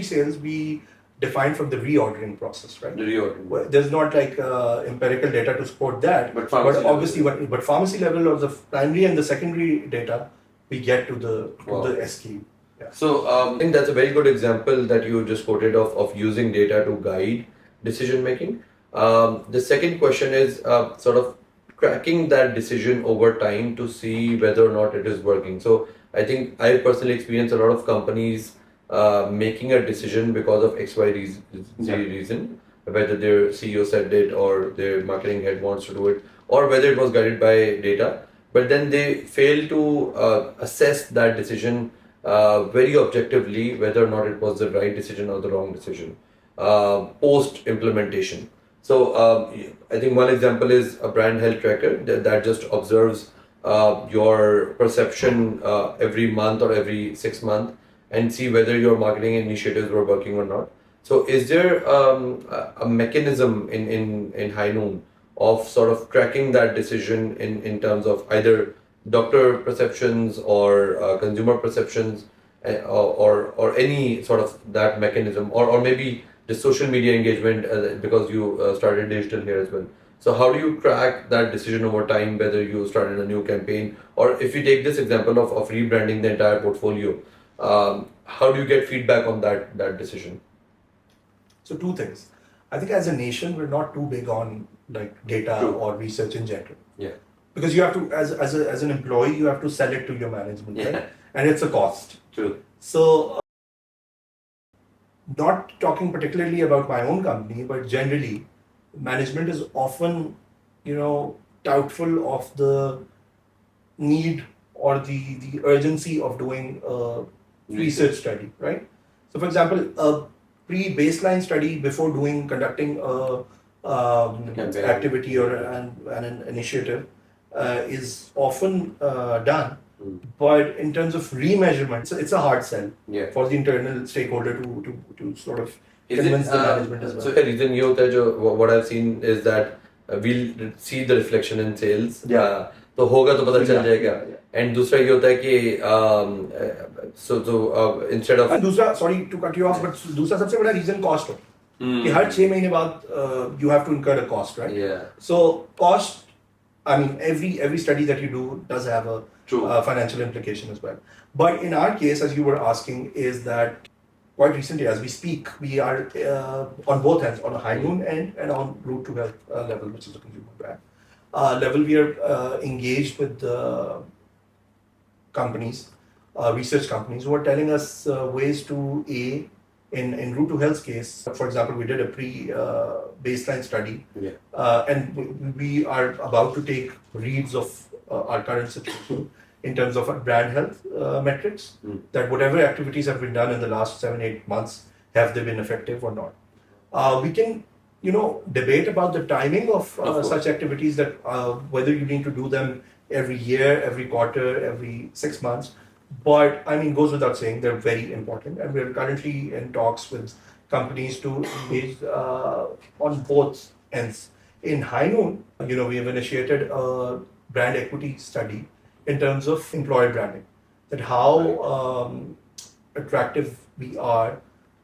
sales we define from the reordering process, right? The reordering. Well, there's not like empirical data to support that, but obviously, but pharmacy level or the primary and the secondary data we get to the SKU. Yeah. So I think that's a very good example that you just quoted of using data to guide decision making. The second question is sort of tracking that decision over time to see whether or not it is working. So I think I personally experienced a lot of companies making a decision because of XY reason, whether their CEO said it or their marketing head wants to do it, or whether it was guided by data. But then they fail to assess that decision very objectively, whether or not it was the right decision or the wrong decision post implementation. So I think one example is a brand health tracker that just observes your perception every month or every 6 months and see whether your marketing initiatives were working or not. So is there a mechanism in Highnoon of sort of tracking that decision in terms of either doctor perceptions or consumer perceptions, or any sort of that mechanism, or maybe the social media engagement, because you started digital here as well. So how do you track that decision over time, whether you started a new campaign, or if we take this example of rebranding the entire portfolio, how do you get feedback on that decision? So two things. I think as a nation, we're not too big on like data True. or research in general. Yeah. Because you have to, as an employee, you have to sell it to your management, Yeah. right? And it's a cost. True. So, not talking particularly about my own company, but generally, management is often, doubtful of the need or the urgency of doing a research study, right? So, for example, a pre-baseline study before conducting a Campaign. activity or an initiative is often done. But in terms of remeasurement, it's a hard sell Yeah. for the internal stakeholder to sort of Is it, convince the management as well. so the reason ये होता है जो what I've seen is that we'll see the reflection in sales. Yeah. तो होगा तो पता चल Yeah, जाएगा. yeah. And दूसरा ये होता है कि instead of And दूसरा, sorry to cut you off, but दूसरा सबसे बड़ा reason cost हो कि हर 6 महीने बाद you have to incur a cost, right? Yeah. So cost, I mean, every study that you do does have a True. Financial implication as well. But in our case, as you were asking, is that quite recently, as we speak, we are on both ends, on a Highnoon end and on Route to Health level, which is a consumer brand level. We are engaged with companies, research companies, who are telling us ways to in Route to Health's case, for example, we did a baseline study, Yeah. and we are about to take reads of our current situation in terms of our brand health metrics, that whatever activities have been done in the last 7-8 months, have they been effective or not? We can, debate about the timing of course. such activities, that whether you need to do them every year, every quarter, every 6 months. But I mean, goes without saying, they're very important, and we're currently in talks with companies to engage on both ends. In Highnoon, we have initiated a brand equity study in terms of employer branding, that how attractive we are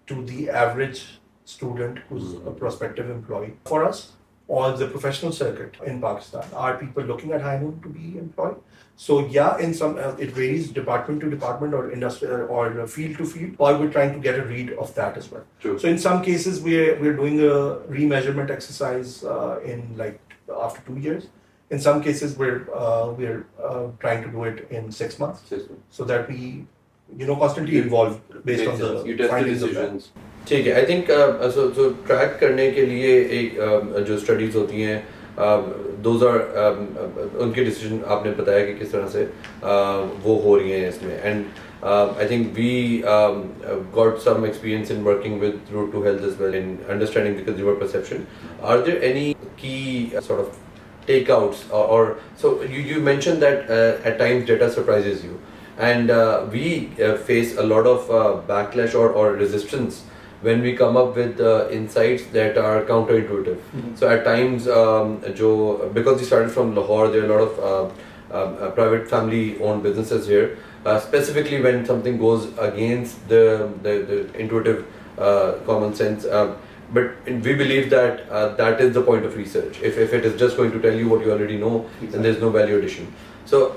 to the average student who's a prospective employee. For us, or the professional circuit in Pakistan, are people looking at Highnoon to be employed? So yeah, in some it varies department to department, or industry, or field to field, or we're trying to get a read of that as well. True. So in some cases, we're doing a remeasurement exercise in like after 2 years. In some cases, we're trying to do it in 6 months, 6 months. so that we constantly evolve based on the you test the findings of that. decisions. ठीक है. I think so track करने के लिए एक जो studies होती हैं, those are उनके decision आपने बताया कि किस तरह से वो हो रही हैं इसमें. And I think we got some experience in working with Route to Health as well in understanding the consumer perception. Are there any key sort of takeouts, or so you mentioned that at times data surprises you, and we face a lot of backlash or resistance when we come up with insights that are counterintuitive. So at times, because we started from Lahore, there are a lot of private family-owned businesses here. Specifically, when something goes against the intuitive common sense. But we believe that that is the point of research. If it is just going to tell you what you already know, then there's no value addition. So,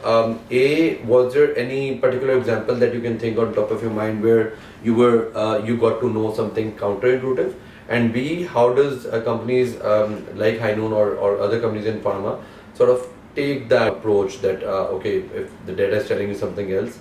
was there any particular example that you can think on top of your mind where you got to know something counterintuitive? And B, how does companies like Highnoon or other companies in pharma sort of take that approach that okay, if the data is telling you something else,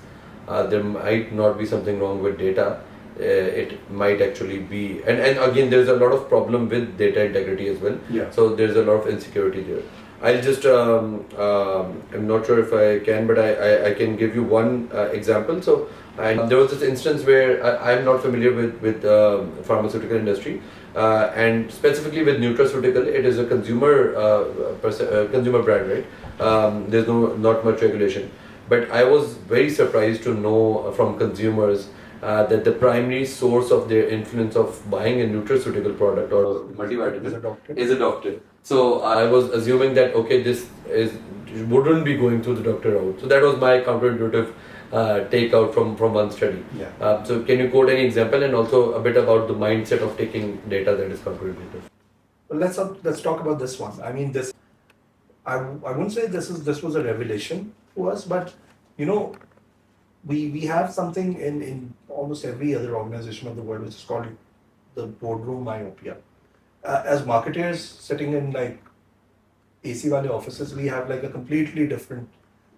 there might not be something wrong with data. It might actually be, and again, there's a lot of problem with data integrity as well. Yeah. So there's a lot of insecurity there. I'll just, I'm not sure if I can, but I can give you one example. So there was this instance where I'm not familiar with pharmaceutical industry, and specifically with nutraceutical, it is a consumer brand, right? There's not much regulation, but I was very surprised to know from consumers that the primary source of their influence of buying a nutraceutical product or multivitamin Is a doctor. is a doctor. So I was assuming that okay, this is wouldn't be going through the doctor route. So that was my counterintuitive take out from one study. Yeah. So can you quote any example and also a bit about the mindset of taking data that is counterintuitive? Well, let's talk about this one. I mean, I wouldn't say this was a revelation to us, but you know, we have something in almost every other organization of the world which is called the boardroom myopia. As marketers sitting in like AC wale offices, we have like a completely different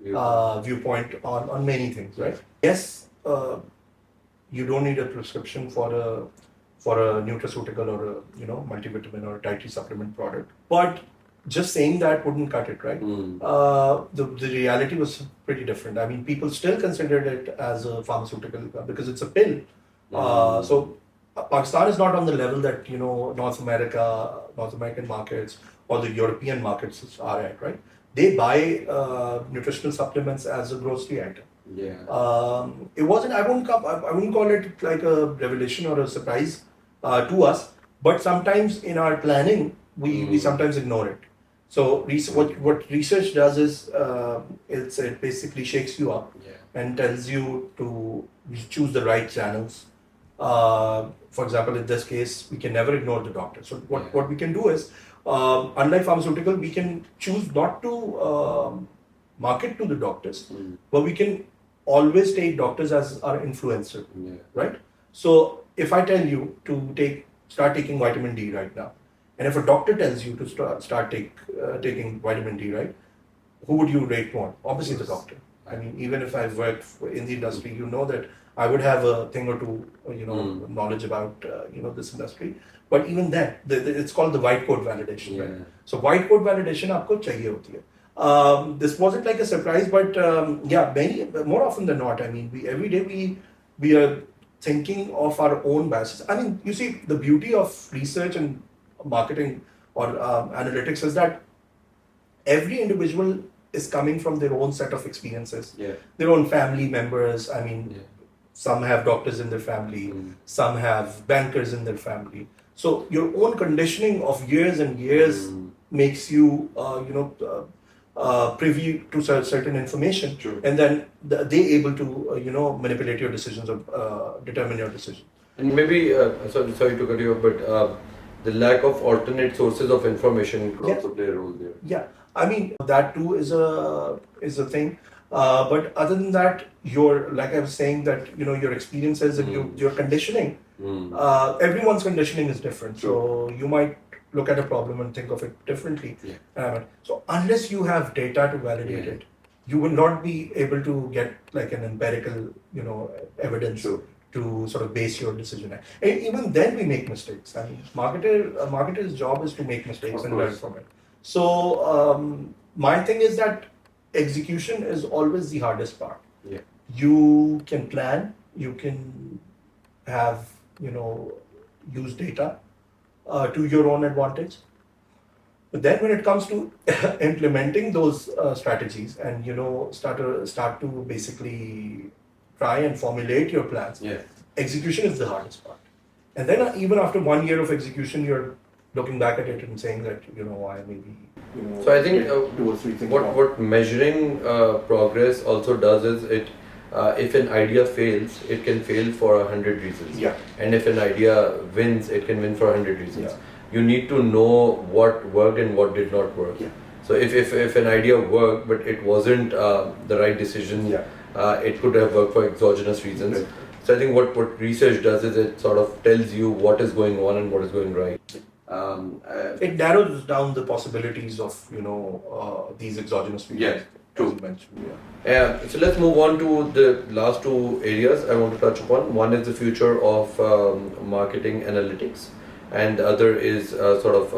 viewpoint on many things, right? Yes, you don't need a prescription for a nutraceutical or a multivitamin or a dietary supplement product, but just saying that wouldn't cut it, right? The reality was pretty different. I mean, people still considered it as a pharmaceutical because it's a pill. So Pakistan is not on the level that North American markets or the European markets are at, right? They buy nutritional supplements as a grocery item. Yeah. It wasn't. I wouldn't call it like a revelation or a surprise to us. But sometimes in our planning, we sometimes ignore it. So what research does is it basically shakes you up and tells you to choose the right channels. For example, in this case, we can never ignore the doctor. So what we can do is, unlike pharmaceutical, we can choose not to market to the doctors, but we can always take doctors as our influencer, right? So if I tell you to start taking vitamin D right now, and if a doctor tells you to start taking vitamin D, right, who would you rate more? Obviously the doctor. I mean, even if I've worked in the industry, you know that I would have a thing or two, knowledge about, this industry. But even then, it's called the white coat validation, right? So white coat validation aapko chahiye hoti hai. This wasn't like a surprise, but more often than not, I mean, every day we are thinking of our own biases. I mean, you see, the beauty of research and marketing or analytics is that every individual is coming from their own set of experiences, their own family members. I mean, some have doctors in their family, some have bankers in their family. So your own conditioning of years and years makes you, privy to certain information, and then they able to, manipulate your decisions or determine your decision. And maybe, sorry to cut you off, but the lack of alternate sources of information could also play a role there. Yeah, I mean that too is a thing. But other than that, like I was saying that your experiences and your conditioning. Everyone's conditioning is different, so you might look at a problem and think of it differently. So unless you have data to validate it, you will not be able to get like an empirical evidence to sort of base your decision. And even then we make mistakes. I mean, a marketer's job is to make mistakes and learn from it. So my thing is that execution is always the hardest part. You can plan, you can have use data to your own advantage. But then when it comes to implementing those strategies and start to basically try and formulate your plans, execution is the hardest part. And then even after 1 year of execution, you're looking back at it and saying that I maybe so I think 2 or 3 things. What measuring progress also does is it. If an idea fails, it can fail for 100 reasons. And if an idea wins, it can win for 100 reasons. You need to know what worked and what did not work. So if an idea worked but it wasn't the right decision, it could have worked for exogenous reasons. So I think what research does is it sort of tells you what is going on and what is going right. It narrows down the possibilities of these exogenous reasons. True. So let's move on to the last 2 areas I want to touch upon. One is the future of marketing analytics, and the other is sort of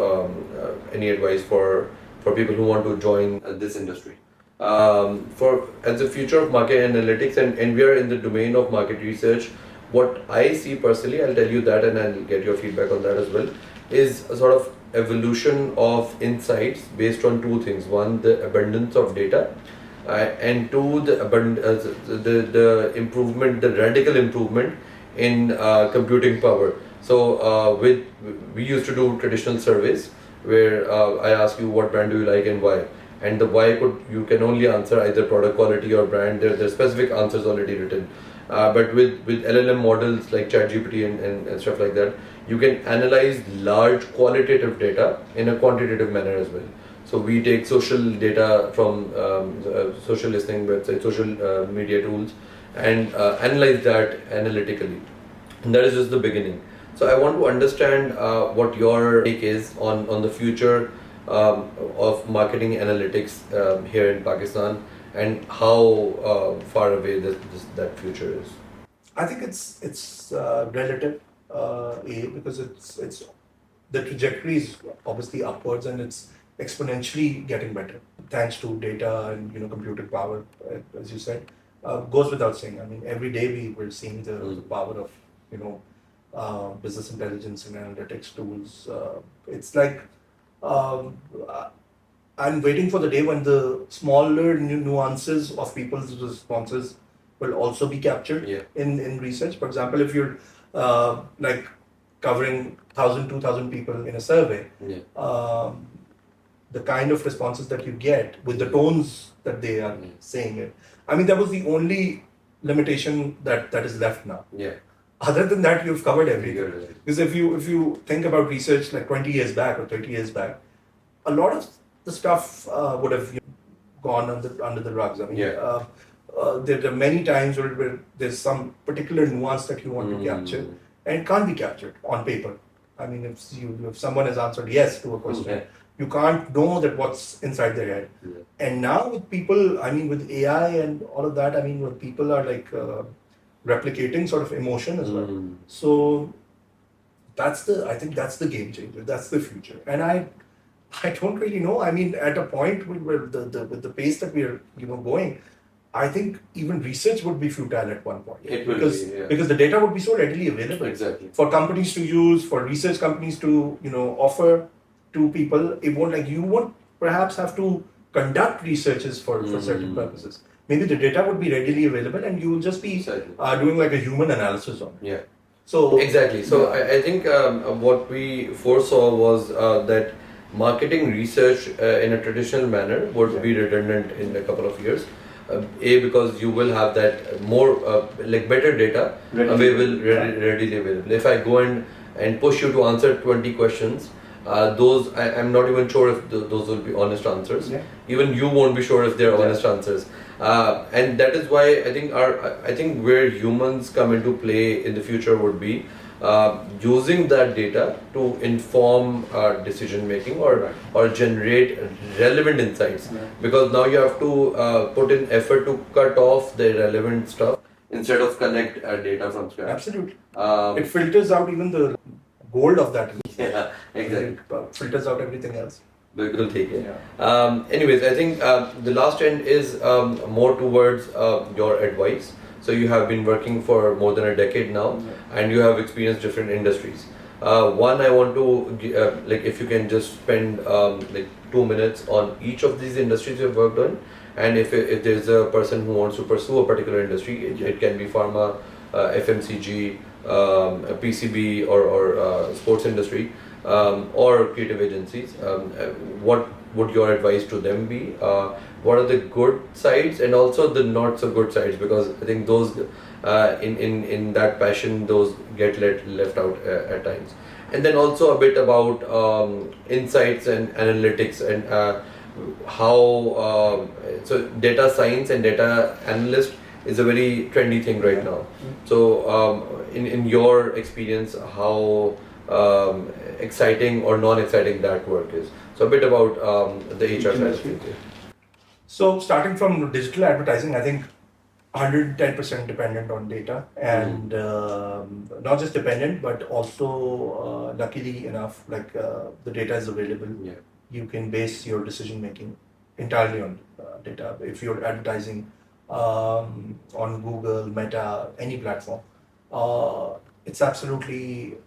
any advice for people who want to join this industry. As the future of market analytics, and we are in the domain of market research, what I see personally, I'll tell you that and I'll get your feedback on that as well, is a sort of evolution of insights based on 2 things. One, the abundance of data, and 2, the improvement, the radical improvement in computing power. So we used to do traditional surveys where I ask you what brand do you like and why, and the why you can only answer either product quality or brand. There's specific answers already written. But with LLM models like ChatGPT and stuff like that, you can analyze large qualitative data in a quantitative manner as well. So we take social data from social listening websites, social media tools, and analyze that analytically. And that is just the beginning. So I want to understand what your take is on the future of marketing analytics here in Pakistan, and how far away that future is. I think it's relative, because it's the trajectory is obviously upwards and it's exponentially getting better thanks to data and computing power, as you said. Goes without saying. I mean, every day we're seeing the power of business intelligence and analytics tools. It's like um, I'm waiting for the day when the smaller nuances of people's responses will also be captured in research. For example, if you're like covering 1,000, 2,000 people in a survey, the kind of responses that you get with the tones that they are saying it. I mean, that was the only limitation that is left now. Other than that, you've covered everything. Because if you think about research like 20 years back or 30 years back, a lot of the stuff would have gone under the rugs. I mean, there are many times where there's some particular nuance that you want to capture and it can't be captured on paper. I mean, if someone has answered yes to a question, you can't know that what's inside their head. And now with people, I mean, with AI and all of that, I mean, when people are like replicating sort of emotion as well. So I think that's the game changer. That's the future. And I don't really know. I mean, at a point where with the pace that we are going, I think even research would be futile at one point. It will because the data would be so readily available for companies to use, for research companies to offer to people. It won't you won't perhaps have to conduct researches for certain purposes. Maybe the data would be readily available, and you will just be doing like a human analysis on it. So exactly. So I think what we foresaw was that marketing research in a traditional manner would be redundant in a couple of years. Because you will have that more like better data readily available. If I go and push you to answer 20 questions, those I'm not even sure if those will be honest answers. Even you won't be sure if they're honest answers. And that is why I think where humans come into play in the future would be using that data to inform decision making or generate relevant insights. Because now you have to put in effort to cut off the irrelevant stuff instead of collect data from scratch. Absolutely. It filters out even the gold of that. Exactly. It filters out everything else. We'll take it. Anyways, I think the last end is more towards your advice. So you have been working for more than a decade now, and you have experienced different industries. One, I want to like if you can just spend like 2 minutes on each of these industries you've worked on, and if there's a person who wants to pursue a particular industry, it can be pharma, FMCG, PCB, or sports industry, or creative agencies. What would your advice to them be? What are the good sides and also the not so good sides? Because I think those in that passion, those get left out at times. And then also a bit about insights and analytics and how so data science and data analyst is a very trendy thing right now. So in your experience, how exciting or non-exciting that work is. So a bit about the HR side of things. So starting from digital advertising, I think 110% dependent on data, and not just dependent, but also luckily enough, like the data is available. You can base your decision making entirely on data. If you're advertising on Google, Meta, any platform, it's absolutely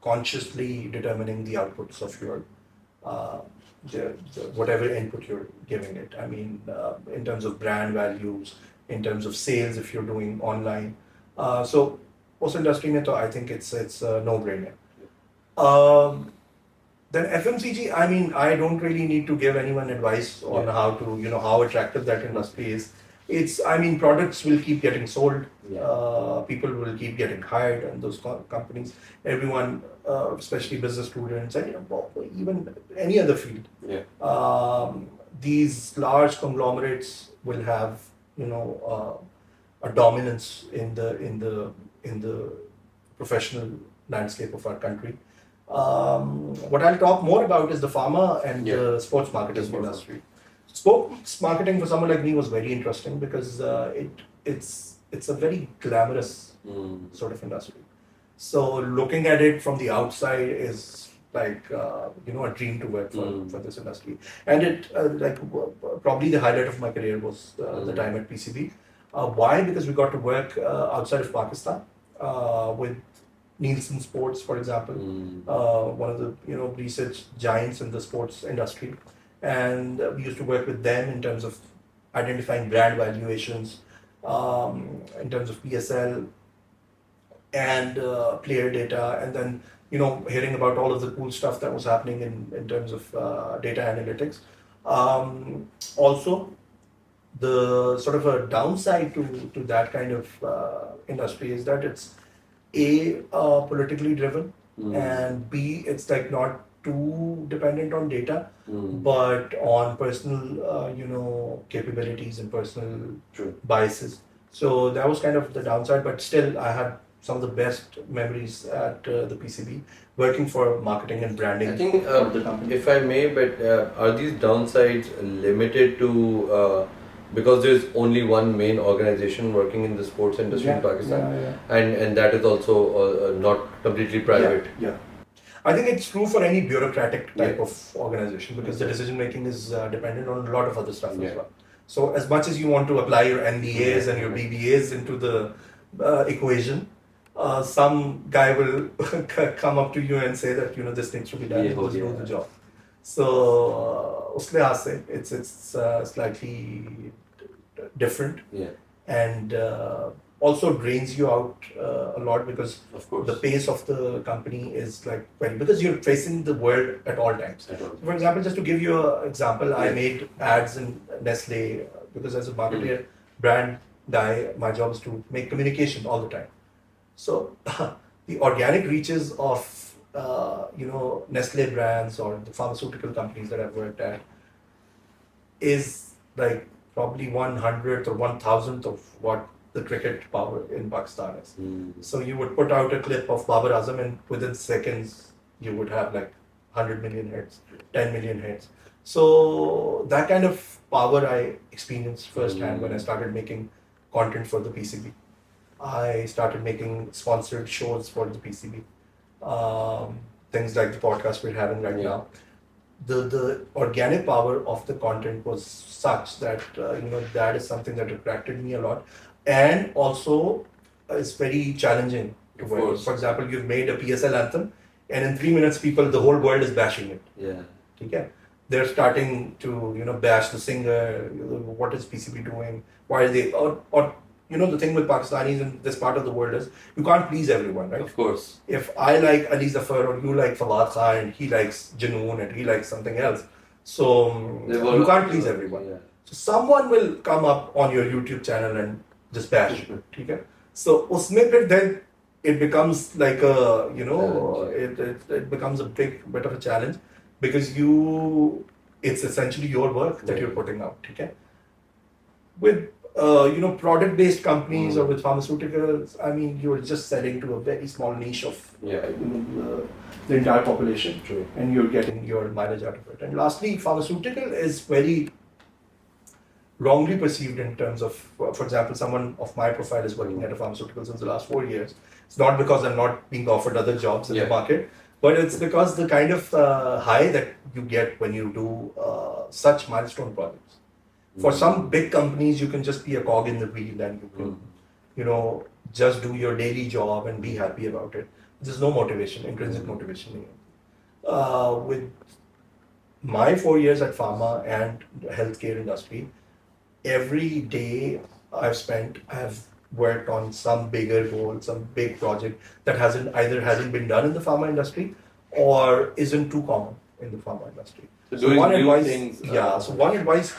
consciously determining the outputs of your whatever input you're giving it. I mean, in terms of brand values, in terms of sales, if you're doing online. So, उस industry में तो I think it's a no-brainer. Then FMCG, I mean, I don't really need to give anyone advice on Yeah. how to, how attractive that industry is. I mean, products will keep getting sold, Yeah. people will keep getting hired, and those companies, everyone, especially business students, and even any other field. Yeah. These large conglomerates will have, a dominance in the professional landscape of our country. What I'll talk more about is the pharma and the sports marketing industry. Sports marketing for someone like me was very interesting because it's a very glamorous sort of industry. So looking at it from the outside is like a dream to work for this industry. And it probably the highlight of my career was the time at PCB. Why? Because we got to work outside of Pakistan with Nielsen Sports, for example, one of the research giants in the sports industry, and we used to work with them in terms of identifying brand valuations, in terms of PSL and player data, and then hearing about all of the cool stuff that was happening in terms of data analytics. Also, the sort of a downside to that kind of industry is that it's politically driven, and B, it's like not too dependent on data, but on personal capabilities and personal biases. So that was kind of the downside, but still I had some of the best memories at the PCB working for marketing and branding. I think, of the company. if I may, but are these downsides limited to because there's only one main organization working in the sports industry in Pakistan, and that is also not completely private. Yeah. I think it's true for any bureaucratic type of organization because the decision making is dependent on a lot of other stuff as well. So as much as you want to apply your MBAs and your BBAs into the equation, some guy will come up to you and say that this needs to be done, just do the job. So uske lihaaz se, it's slightly different, and also drains you out a lot because the pace of the company is like because you're facing the world at all times. For example, just to give you an example, I made ads in Nestle because as a marketer, brand guy, my job is to make communication all the time. So the organic reaches of Nestle brands or the pharmaceutical companies that I've worked at is like probably 1/100th or 1,000th of what the cricket power in Pakistan is. So you would put out a clip of Babar Azam and within seconds you would have like 100 million hits, 10 million hits. So that kind of power I experienced firsthand when I started making content for the PCB. I started making sponsored shows for the PCB. Things like the podcast we're having right now. The organic power of the content was such that that is something that attracted me a lot, and also it's very challenging to work. For example, you've made a PSL anthem, and in 3 minutes, the whole world is bashing it. Okay? They're starting to bash the singer. What is PCB doing? Why are they or the thing with Pakistanis in this part of the world is you can't please everyone, right? Of course. If I like Ali Zafar or you like Fawad Khan and he likes Janoon and he likes something else, so you can't please everyone. So someone will come up on your YouTube channel and just bash it. Okay? So usme then it becomes like a it becomes a bit of a challenge because it's essentially your work that you're putting out. Okay? With product-based companies or with pharmaceuticals, I mean, you're just selling to a very small niche of the entire population, and you're getting your mileage out of it. And lastly, pharmaceutical is very wrongly perceived in terms of, for example, someone of my profile is working at a pharmaceutical since the last 4 years. It's not because I'm not being offered other jobs in the market, but it's because the kind of high that you get when you do such milestone projects. For some big companies, you can just be a cog in the wheel and you can, just do your daily job and be happy about it. There's no motivation, intrinsic motivation. With my 4 years at pharma and healthcare industry, every day I've worked on some bigger goal, some big project that hasn't been done in the pharma industry, or isn't too common in the pharma industry. So doing one new advice, things. so one advice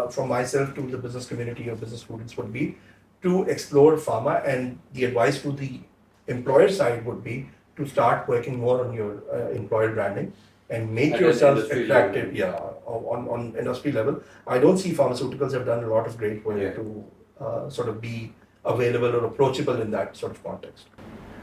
from myself to the business community or business students would be to explore pharma, and the advice to the employer side would be to start working more on your employer branding and make At an yourself industry attractive. level. Yeah, on industry level. I don't see pharmaceuticals have done a lot of great work Yeah. to sort of be available or approachable in that sort of context.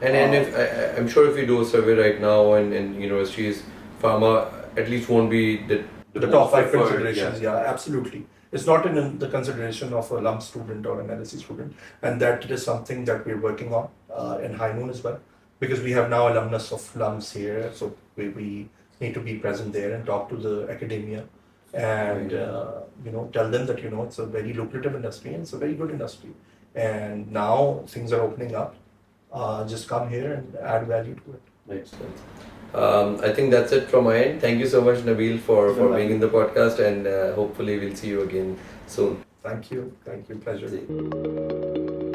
And if I'm sure if you do a survey right now in universities, pharma at least won't be the The most top five preferred, considerations, yeah, absolutely. It's not in the consideration of a lump student or an LSE student, and that is something that we're working on in Highnoon as well, because we have now alumnus of LUMS here, so we need to be present there and talk to the academia, and tell them that it's a very lucrative industry and it's a very good industry, and now things are opening up. Just come here and add value to it. Makes sense. I think that's it from my end. Thank you so much, Nabeel, for being in the podcast, and hopefully we'll see you again soon. Thank you, pleasure.